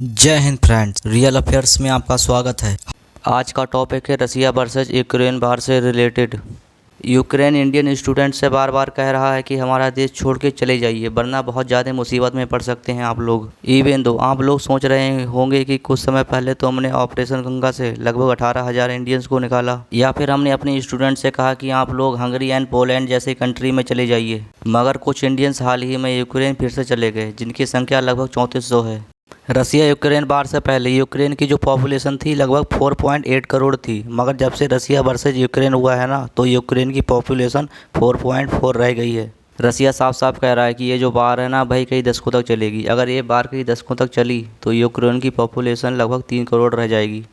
जय Hind friends, real affairs में आपका स्वागत है। आज का टॉपिक है रसिया वर्सेस यूक्रेन वार से रिलेटेड। यूक्रेन इंडियन स्टूडेंट से बार बार कह रहा है कि हमारा देश छोड़ के चले जाइए, वरना बहुत ज़्यादा मुसीबत में पड़ सकते हैं आप लोग। इवन दो आप लोग सोच रहे होंगे कि कुछ समय पहले तो हमने ऑपरेशन गंगा से लगभग 18,000 इंडियंस को निकाला, या फिर हमने अपने स्टूडेंट से कहा कि आप लोग हंगरी एंड पोलैंड जैसे कंट्री में चले जाइए। मगर कुछ इंडियंस हाल ही में यूक्रेन फिर से चले गए, जिनकी संख्या लगभग 3400 है। रसिया यूक्रेन वार से पहले यूक्रेन की जो पॉपुलेशन थी लगभग 4.8 करोड़ थी, मगर जब से रसिया वर्सेज यूक्रेन हुआ है ना, तो यूक्रेन की पॉपुलेशन 4.4 रह गई है। रसिया साफ साफ कह रहा है कि ये जो वार है ना भाई, कई दशकों तक चलेगी। अगर ये वार कई दशकों तक चली तो यूक्रेन की पॉपुलेशन लगभग 3 करोड़ रह जाएगी।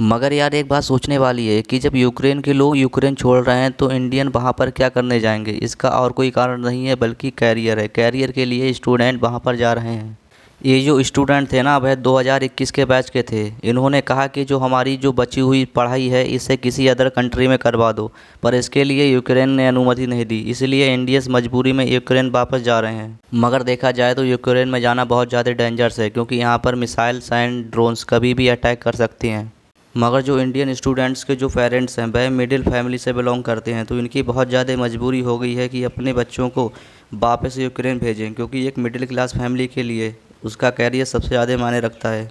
मगर यार एक बात सोचने वाली है कि जब यूक्रेन के लोग यूक्रेन छोड़ रहे हैं तो इंडियन वहाँ पर क्या करने जाएंगे। इसका और कोई कारण नहीं है बल्कि कैरियर है। कैरियर के लिए स्टूडेंट वहाँ पर जा रहे हैं। ये जो स्टूडेंट थे ना वह 2021 के बैच के थे। इन्होंने कहा कि जो हमारी जो बची हुई पढ़ाई है इसे किसी अदर कंट्री में करवा दो, पर इसके लिए यूक्रेन ने अनुमति नहीं दी। इसलिए इंडियंस मजबूरी में यूक्रेन वापस जा रहे हैं। मगर देखा जाए तो यूक्रेन में जाना बहुत ज़्यादा डेंजरस है, क्योंकि यहाँ पर मिसाइल्स एंड ड्रोन्स कभी भी अटैक कर सकते हैं। मगर जो इंडियन स्टूडेंट्स के जो पेरेंट्स हैं वह मिडिल फैमिली से बिलोंग करते हैं, तो इनकी बहुत ज़्यादा मजबूरी हो गई है कि अपने बच्चों को वापस यूक्रेन भेजें, क्योंकि एक मिडिल क्लास फैमिली के लिए उसका कैरियर सबसे ज़्यादा मायने रखता है।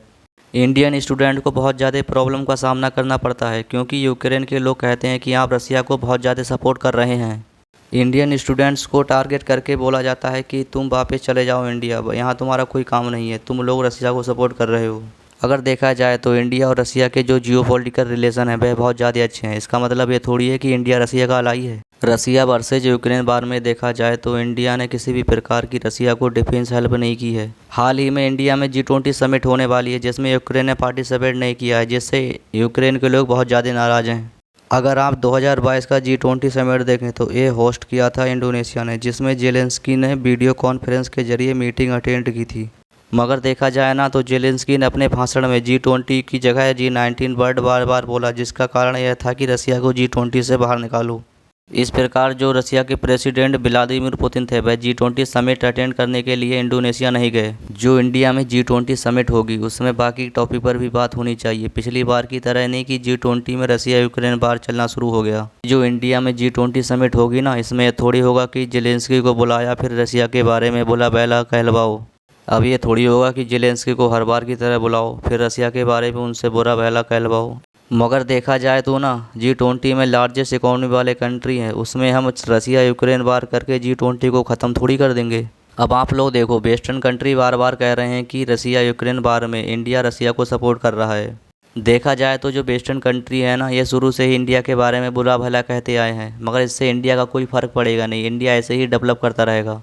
इंडियन स्टूडेंट को बहुत ज़्यादा प्रॉब्लम का सामना करना पड़ता है, क्योंकि यूक्रेन के लोग कहते हैं कि आप रसिया को बहुत ज़्यादा सपोर्ट कर रहे हैं। इंडियन स्टूडेंट्स को टारगेट करके बोला जाता है कि तुम वापस चले जाओ इंडिया, यहाँ तुम्हारा कोई काम नहीं है, तुम लोग रसिया को सपोर्ट कर रहे हो। अगर देखा जाए तो इंडिया और रसिया के जो जियोपॉलिटिकल रिलेशन है वह बहुत ज़्यादा अच्छे हैं। इसका मतलब ये थोड़ी है कि इंडिया रसिया का अलाई है। रसिया वर्सेज यूक्रेन वार में देखा जाए तो इंडिया ने किसी भी प्रकार की रसिया को डिफेंस हेल्प नहीं की है। हाल ही में इंडिया में G20 समिट होने वाली है, जिसमें यूक्रेन ने पार्टिसिपेट नहीं किया है, जिससे यूक्रेन के लोग बहुत ज़्यादा नाराज़ हैं। अगर आप 2022 का G20 समिट देखें तो ये होस्ट किया था इंडोनेशिया ने, जिसमें जेलेंस्की ने वीडियो कॉन्फ्रेंस के जरिए मीटिंग अटेंड की थी। मगर देखा जाए ना तो जेलेंस्की ने अपने भाषण में G20 की जगह G19 वर्ड बार बार बोला, जिसका कारण यह था कि रसिया को G20 से बाहर निकालो। इस प्रकार जो रसिया के प्रेसिडेंट व्लादिमीर पुतिन थे वह G20 समिट अटेंड करने के लिए इंडोनेशिया नहीं गए। जो इंडिया में G20 समिट होगी उसमें बाकी टॉपिक पर भी बात होनी चाहिए। पिछली बार की तरह नहीं कि G20 में रसिया यूक्रेन वार चलना शुरू हो गया। जो इंडिया में G20 समिट होगी ना, इसमें थोड़ी होगा कि जेलेंस्की को बुलाया फिर रसिया के बारे में बोला बैला कहलवाओ। अब ये थोड़ी होगा कि जेलेंस्की को हर बार की तरह बुलाओ फिर रसिया के बारे में उनसे बुरा भला कहलवाओ। मगर देखा जाए तो ना G20 में लार्जेस्ट इकोनॉमी वाले कंट्री हैं, उसमें हम रसिया यूक्रेन वार करके G20 को ख़त्म थोड़ी कर देंगे। अब आप लोग देखो, वेस्टर्न कंट्री बार बार कह रहे हैं कि रसिया यूक्रेन वार में इंडिया रसिया को सपोर्ट कर रहा है। देखा जाए तो जो वेस्टर्न कंट्री है ना, ये शुरू से ही इंडिया के बारे में बुरा भला कहते आए हैं, मगर इससे इंडिया का कोई फ़र्क पड़ेगा नहीं। इंडिया ऐसे ही डेवलप करता रहेगा।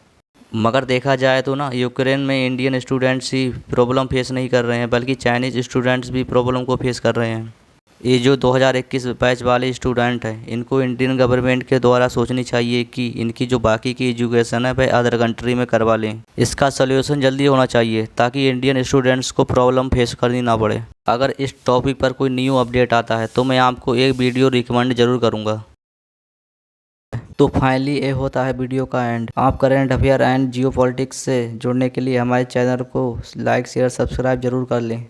मगर देखा जाए तो ना यूक्रेन में इंडियन स्टूडेंट्स ही प्रॉब्लम फेस नहीं कर रहे हैं, बल्कि चाइनीज़ स्टूडेंट्स भी प्रॉब्लम को फेस कर रहे हैं। ये जो 2021 बैच वाले स्टूडेंट हैं, इनको इंडियन गवर्नमेंट के द्वारा सोचनी चाहिए कि इनकी जो बाकी की एजुकेशन है वह अदर कंट्री में करवा लें। इसका सलूशन जल्दी होना चाहिए ताकि इंडियन स्टूडेंट्स को प्रॉब्लम फेस करनी ना पड़े। अगर इस टॉपिक पर कोई न्यू अपडेट आता है तो मैं आपको एक वीडियो रिकमेंड ज़रूर करूँगा। तो फाइनली ये होता है वीडियो का एंड। आप करेंट अफेयर एंड जियोपॉलिटिक्स से जुड़ने के लिए हमारे चैनल को लाइक शेयर सब्सक्राइब जरूर कर लें।